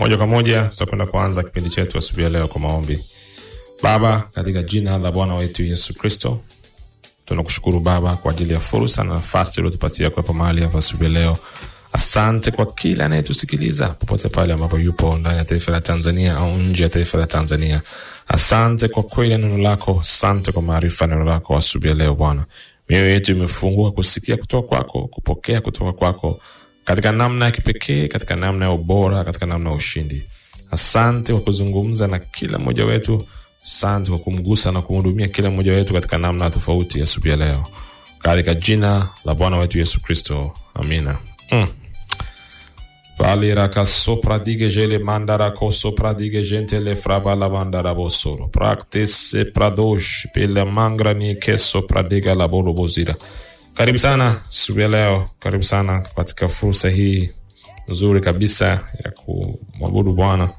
Moja kwa moja tutakwenda kuanza kipindi chetu asubuhi leo kwa maombi. Baba, katika jina la Bwana wetu Yesu Kristo, tunakushukuru Baba kwa ajili ya fursa na nafasi uliyotupatia kwa mahali hapa asubuhi leo. Asante kwa kila anayetusikiliza popote pale ambapo yupo ndani ya taifa la Tanzania au nje ya taifa la Tanzania. Asante kwa kweli neno lako, asante kwa maarifa neno lako asubuhi leo Bwana. Mioyo yetu imefungwa kusikia kutoka kwako, kupokea kutoka kwako katika namna ya kipekee, katika namna ya ubora, katika namna ya ushindi. Asante kwa kuzungumza na kila mmoja wetu. Asante kwa kumgusa na kumhudumia kila mmoja wetu katika namna tofauti ya asubuhi leo. Katika jina la Bwana wetu Yesu Kristo. Amina. Vali raka sopra dige jele mandara ko sopra dige gentele fraba la mandara bosoro. Practice pradosh pele mangrani ke sopra diga la bolo bozira. Karibu sana asubuhi leo, karibu sana katika fursa hii nzuri kabisa ya kumwabudu Bwana,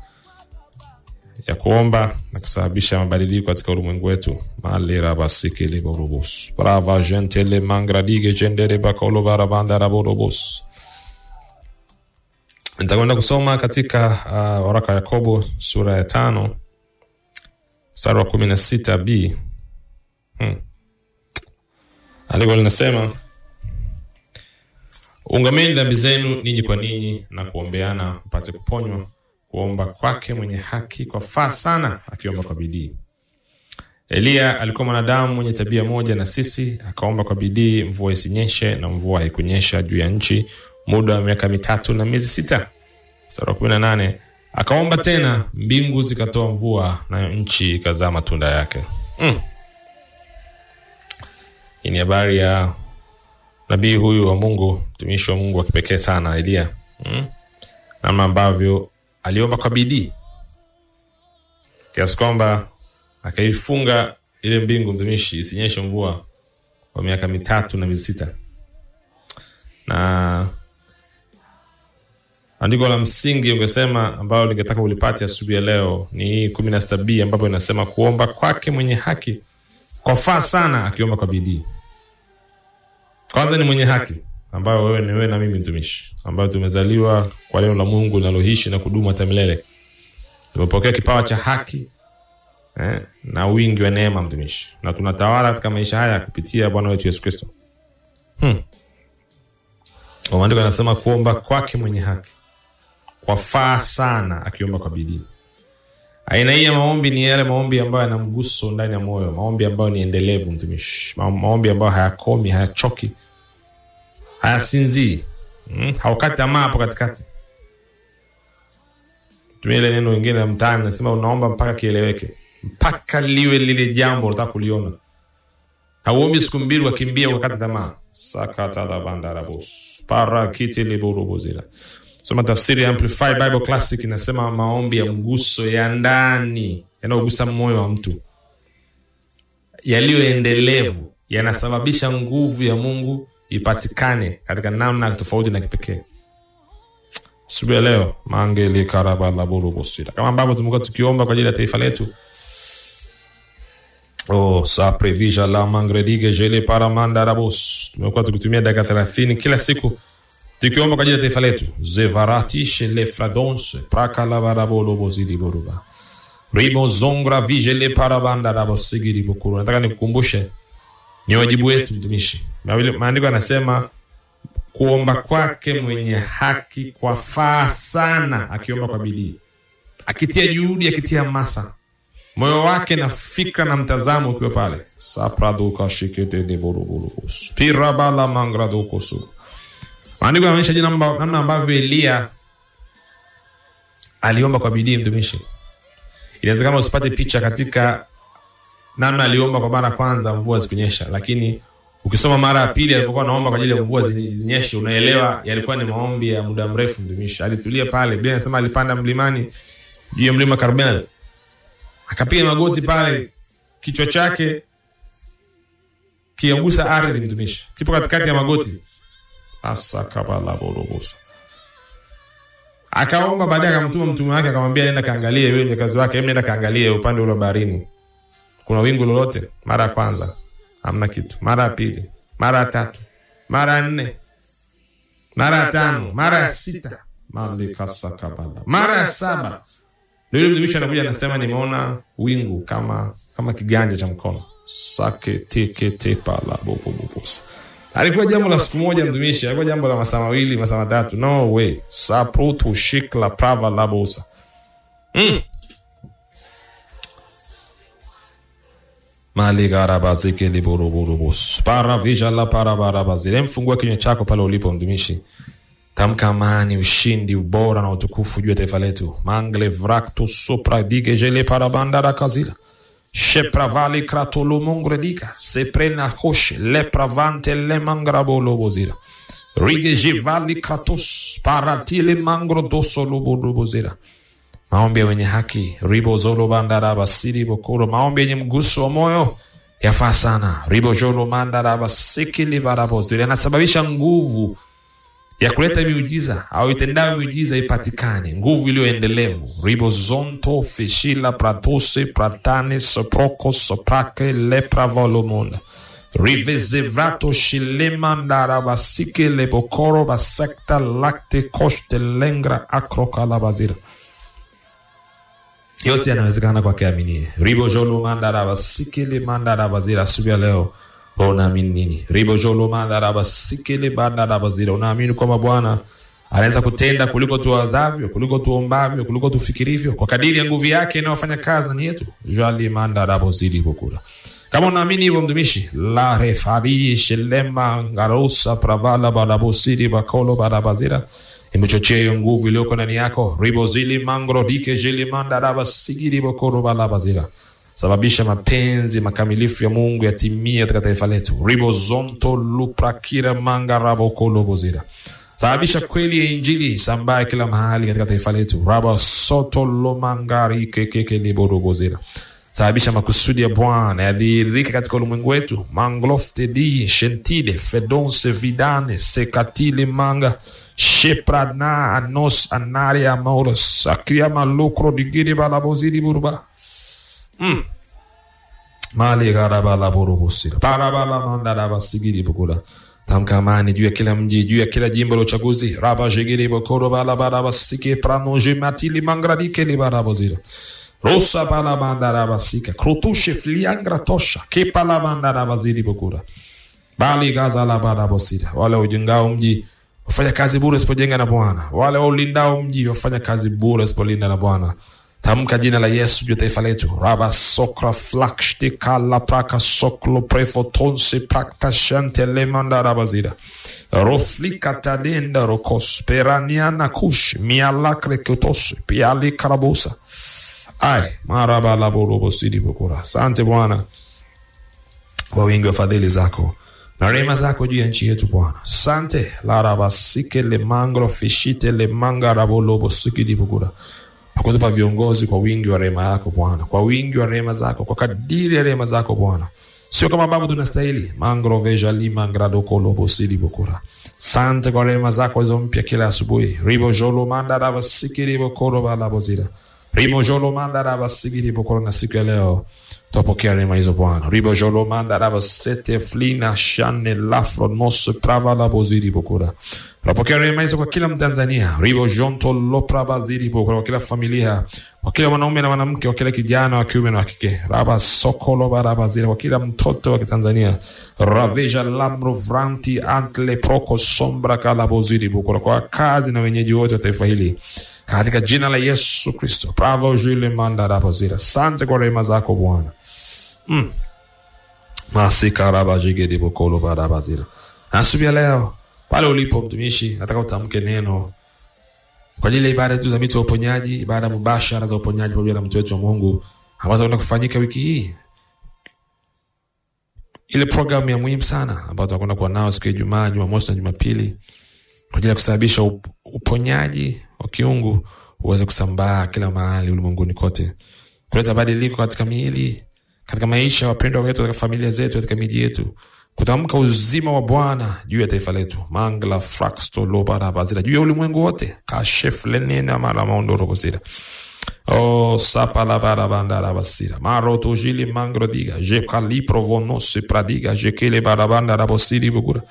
ya kuomba na kusababisha mabadiliko katika ulimwengu wetu. Malera basiki liborobos. Brava gentele mangradige gendere bakolo barabanda raborobos. Nitakwenda kusoma katika waraka Yakobo sura ya 5 mstari wa 16b. Andiko linasema, ungameni dhambi zenu ninyi kwa ninyi na kuombeana mpate kuponywa. Kuomba kwake mwenye haki kwafaa sana akiomba kwa bidii. Elia alikuwa mwanadamu mwenye tabia moja na sisi, akaomba kwa bidii mvua isinyeshe, na mvua haikunyesha juu ya nchi muda wa miaka 3 na miezi 6. Mstari wa 18, akaomba tena, mbingu zikatoa mvua, na nchi ikazaa matunda yake. Hii ni habari ya nabii huyu wa Mungu, mtumishi wa Mungu wa kipekee sana Elia. Namna ambavyo aliomba kwa bidii kiasi kwamba akaifunga ile mbingu mtumishi isinyeshe mvua kwa miaka 3 na miezi 6. Na andiko la msingi ungesema ambao ningetaka ulipate asubuhi leo ni 16b, ambapo inasema kuomba kwake mwenye haki kwafaa sana akiomba kwa bidii. Kwanza ni mwenye haki ambayo wewe ni wewe na mimi mtumishi, ambayo tumezaliwa kwa neno la Mungu linaloishi na kudumu hata milele. Tumepokea kipawa cha haki na wingi wa neema mtumishi, na tunatawala katika maisha haya kupitia Bwana wetu Yesu Kristo. Maandiko yanasema kuomba kwake mwenye haki kwafaa sana akiomba kwa bidii. Aina hii ya maombi ni yale maombi ambayo yana mguso ndani ya moyo, maombi ambayo ni endelevu mtumishi, maombi ambayo hayakomi, hayachoki, hayasinzii, haukati tamaa hapo katikati. Tumia ile neno lingine la mtaani nasema unaomba mpaka kieleweke, mpaka liwe lile jambo unataka kuliona. Hauombi siku mbili wakimbia wakati tamaa. Sakata la bandara bos para kiti liborobozira. Soma tafsiri ya Amplified Bible Classic, inasema maombi ya mguso ya ndani yanayogusa moyo wa mtu, yaliyoendelevu, yanasababisha nguvu ya Mungu ipatikane katika namna tofauti na kipekee. Asubuhi leo mangeli karabala borobosira, kama ambavyo tumekuwa tukiomba kwa ajili ya taifa letu. Sa previsha la mangredige jele paramanda rabos. Tumekuwa tukitumia dakika 30 kila siku tukiomba kwa ajili ya taifa letu. Zevarati shele fradons praka la barabolo bozidi boruba. Ribo zongra vijele parabanda rabosigiri bukuru. Nataka nikukumbushe ni wajibu wetu mtumishi. Maandiko yanasema kuomba kwake mwenye haki kwafaa sana akiomba kwa bidii, akitia juhudi, akitia masa, moyo wake na fikra na mtazamo ukiwa pale. Sapraduka shikete de borobos pirabala mangraduko su. Maandiko yanaonyesha namna ambavyo Elia aliomba kwa bidii mtumishi. Inawezekana usipate picha katika namna aliomba kwa mara kwanza mvua zikunyesha, lakini ukisoma mara ya pili alipokuwa anaomba kwa ajili ya mvua zinyeshe, unaelewa yalikuwa ni maombi ya muda mrefu mtumishi. Alitulia pale, Biblia inasema alipanda mlimani, juu ya mlima Karmel, akapiga magoti pale, kichwa chake kiagusa ardhi mtumishi, kipo katikati ya magoti. Asa kabala borobosa. Akaomba, baadaye akamtuma mtume wake akamwambia nenda kaangalie yule kazi wake, nenda kaangalie upande ule baharini kuna wingu lolote. Mara ya kwanza hamna kitu, mara ya pili, mara ya tatu, mara ya 4, mara ya 5, mara ya 6, Malika sakabala. Mara ya 7. Yule mtumishi anakuja anasema nimeona wingu kama kiganja cha mkono. Sake teke tepa la bobobos. Alikuwa jambo la siku moja mtumishi, alikuwa jambo la masaa 2, masaa 3. No way. Saprutu shikla prava la bosa. Malika rabazike liborobos. Para vijala para barabazile. Mfungua kinywa chako pale ulipo mtumishi. Tamka amani, ushindi, ubora na utukufu juu ya taifa letu. Mangle vrakto sopra dige jele parabandara kazila. Shepravali kratolo mongredika. Seprena koshe le pravante le mangrabo lobozira. Rige jivali kratos paratile mangro doso lobozira. Maombi ya wenye haki. Ribo zolo bandara basiri bokoro. Maombi yenye mguso wa moyo yafaa sana. Ribo jolo mandara basikili barabozira. Yanasababisha nguvu ya kuleta miujiza au itendayo miujiza ipatikane, nguvu iliyoendelevu. Ribozonto fishila pratose pratane soproko soprake lepra volumunda. Rivezevrato shilema ndarabasike lebokoro basekta lakte koshte lengra akrokalabazira. Yote yanawezekana kwa kiaminie. Ribojolo mandarabasike le mandarabazira. Subia leo unaamini nini? Ribojolo mandarabasike le mandarabazira. Unaamini kwamba Bwana anaweza kutenda kuliko tuwazavyo, kuliko tuombavyo, kuliko tufikirivyo, kwa kadiri ya nguvu yake inayofanya kazi ndani yetu. Jali mandarabozidi bokura. Kama unaamini hivyo mtumishi, la refari shelema ngarosa pravala barabosidi bakolo barabazira. Imechochea hiyo nguvu iliyoko ndani yako. Ribozili mangro dike jili mandarabasidi bokoro barabazira. Sababisha mapenzi makamilifu ya Mungu yatimie katika taifa letu. Ribozonto luprakira mangarabo kolobozira. Sababisha kweli ya injili sambaye kila mahali katika taifa letu. Raba soto lomangari kekeke liborobozira. Sababisha makusudi ya Bwana yadhihirike katika ulimwengu wetu. Manglofte di shentile fedonse vidane sekatile manga shepradna anos anaria mauros akria malukro digiri balabozidi burba. Mali garabala borobosira. Parabala mandaraba sigiri bukula. Tamka amani juu ya kila mji, juu ya kila jimbo la uchaguzi. Raba jigiri bokoro bala baraba sike pranoje matili mangradike li barabozira. Rosa bala mandaraba sika. Krutushe fliangra tosha. Kepala mandaraba ziri bukura. Bali gaza la barabosira. Wale ujengao mji wafanya kazi bure sipojenga na Bwana. Wale ulindao mji wafanya kazi bure sipolinda na Bwana. Tamka jina la Yesu juu taifa letu. Raba sokra flakshti kala praka soklo prefotonse prakta shante lemanda rabazira. Roflika tadenda rokos peraniana kush mialakre kutose piali karabusa. Ay, maraba laborobo sidi bukura. Sante Bwana kwa wingi wa fadhili zako na rehema zako juu ya nchi yetu Bwana. Sante la raba sike le mangro fishite le manga rabolobo sikidi bukura. Hakutupa viongozi kwa wingi wa rehema yako Bwana, kwa wingi wa rehema zako, kwa kadiri ya rehema zako Bwana. Sio kama baba tunastahili. Mangro veja lima ngrado kolobo sidi bukura. Sante kwa rehema zako hizo mpya kila asubuhi. Ribo jolo manda raba sikiri bukoro bala bozira. Ribo jolo manda raba sikiri bukoro na siku ya leo tupokea rehema hizo Bwana. Ribo jolo manda raba sete flina shane lafro mose prava la boziri bukura. Tunapokea rehema hizo kwa kila Mtanzania. Ribo jonto lopra baziri bukura, kwa kila familia, kwa kila mwanaume na mwanamke, kwa kila kijana wa kiume na wa kike. Raba sokolo barabazira, kwa kila mtoto wa Tanzania. Raveja lamro vranti antle proko sombra kala boziri bukura, kwa kazi na wenyeji wote wa taifa hili. Katika jina la Yesu Kristo. Bravo jile manda rabazira. Asante kwa rehema zako Bwana. Masika raba jigedi bukolo barabazira. Nasubia leo pale ulipo mtumishi, nataka utamke neno kwa ajili ya ibada tu za mito ya uponyaji, ibada mubashara za uponyaji pamoja na mtu wetu wa Mungu ambazo zinaenda kufanyika wiki hii. Ile program ya muhimu sana ambayo tutakwenda kuwa nao siku ya Ijumaa, Jumamosi na Jumapili kwa ajili ya kusababisha uponyaji wa kiungu uweze kusambaa kila mahali ulimwenguni kote. Kuleta badiliko katika miili, katika maisha ya wapendwa wetu, katika familia zetu, katika miji yetu. Kutamka uzima wa Bwana juu ya taifa letu. Mangla fraksto loba rabazira juu ya ulimwengu wote. Kashef lenena mara maondoro kusira. Oh sapa la bara bandara basira. Maroto jili mangro diga. Je kali provono se pradiga. Je kele bara bandara bosiri bugura.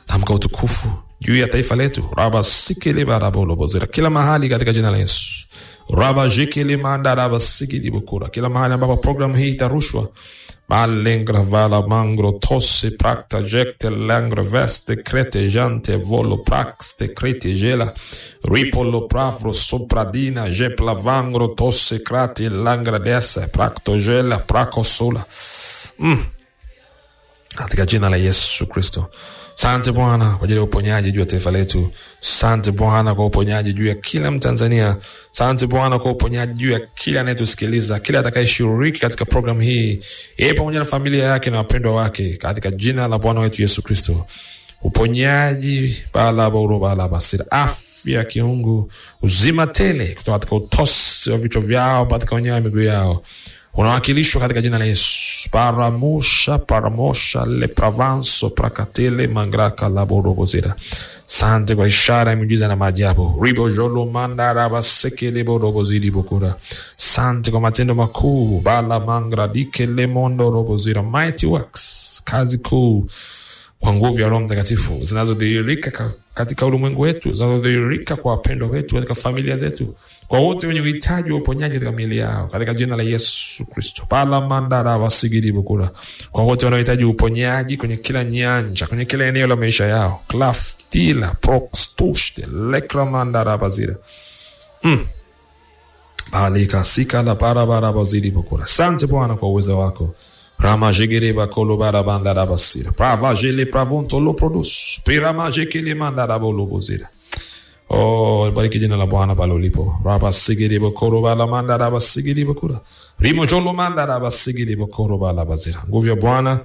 Tamka utukufu juu ya taifa letu. Raba sikili barabolo bozira. Kila mahali katika jina la Yesu. Raba jikili manda raba sikili bukura. Kila mahali ambapo programu hii itarushwa. Malengra vala mangro tosse prakta jekte langre veste krete jante volo praxte krete jela ripolo pravro sopradina jepla vangro tosse krate langra desa prakto jela prako sola. Katika jina la Yesu Kristo. Asante Bwana kwa ajili ya uponyaji juu ya taifa letu. Asante Bwana kwa uponyaji juu ya kila Mtanzania. Asante Bwana kwa uponyaji juu ya kila anayetusikiliza, kila atakayeshiriki katika programu hii, yeye pamoja na familia yake na wapendwa wake, katika jina la Bwana wetu Yesu Kristo. Uponyaji bala basira, afya ya kiungu, uzima tele kutoka katika utosi wa vichwa vyao katika wenyewe miguu yao, unawakilishwa katika jina la Yesu. Paramosha le pravanso prakatele mangraka laborobozira. Sante kwa ishara ya miujiza na maajabu. Ribo jolo manda raba sekele boroboziri bokura. Sante kwa matendo makuu. Bala mangra dike le mondo robozira. Mighty works, kazi kuu kwa nguvu ya Roho Mtakatifu zinazodhihirika katika ulimwengu wetu, zinazodhihirika kwa wapendwa wetu, katika familia zetu, kwa wote wenye uhitaji wa uponyaji katika miili yao, katika jina la Yesu Kristo. Pala mandara wasigiri bukura. Kwa wote wanaohitaji uponyaji kwenye kila nyanja, kwenye kila eneo la maisha yao. Klaftila proxtushte lekra mandara bazira. Balika sika la barabara baziri bukura. Asante Bwana kwa uwezo wako. Rama jegere bakolo barabanda rabasira. Prava jele pravonto lo produce. Pirama jekele manda rabolo bozira. Oh, bariki jina la Bwana pale ulipo. Raba sigiri bakolo bala manda rabasigiri bakura. Rimo jolo manda rabasigiri bakolo bala bazira. Nguvu ya Bwana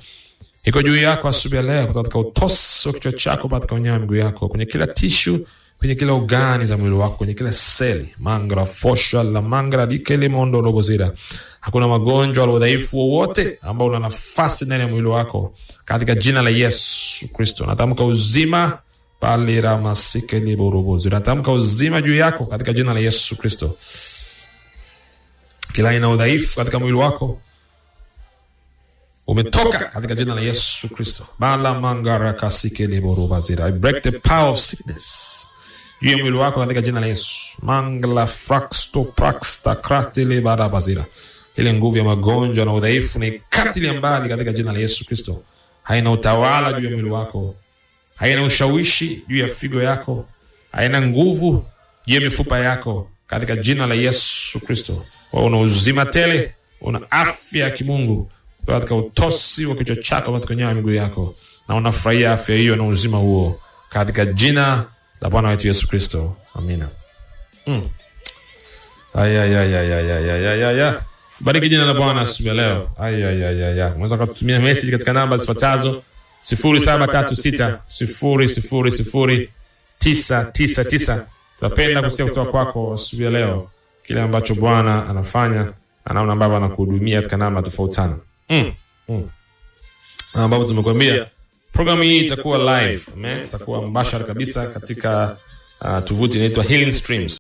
iko juu yako asubuhi leo, kutoka utosi wa kichwa chako mpaka kwenye miguu yako, kwenye kila tishu, kwenye kila ogani za mwili wako, kwenye kila seli. Mangra fosha la mangra dikele mondo robozira. Hakuna magonjwa wala udhaifu wowote ambao una nafasi ndani ya mwili wako, katika jina la Yesu Kristo. Natamka uzima pale ramasike liborobozi. Natamka uzima juu yako katika jina la Yesu Kristo. Kila aina udhaifu katika mwili wako umetoka katika jina la Yesu Kristo. Bala mangara kasike liborobazira. I break the power of sickness juu ya mwili wako katika jina la Yesu. Mangla fraxto praxta kratile barabazira. Ile nguvu ya magonjwa na udhaifu ni katili mbali katika jina la Yesu Kristo. Haina utawala juu ya mwili wako, haina ushawishi juu ya figo yako, haina nguvu juu ya mifupa yako katika jina la Yesu Kristo. Wewe una uzima tele, una afya ya kimungu katika utosi wa kichwa chako mpaka kwenye miguu yako, na unafurahia afya hiyo na uzima huo katika jina la Bwana wetu Yesu Kristo. Amina. Bariki jina la Bwana asubuhi leo. Unaweza kutumia message katika namba zifuatazo: 0736000999. Tunapenda kusikia kutoka kwako asubuhi leo kile ambacho Bwana anafanya na namna ambavyo anakuhudumia katika namba tofauti sana. Ambapo tumekuambia programu hii itakuwa live, itakuwa mbashara kabisa katika tovuti inaitwa Healing Streams.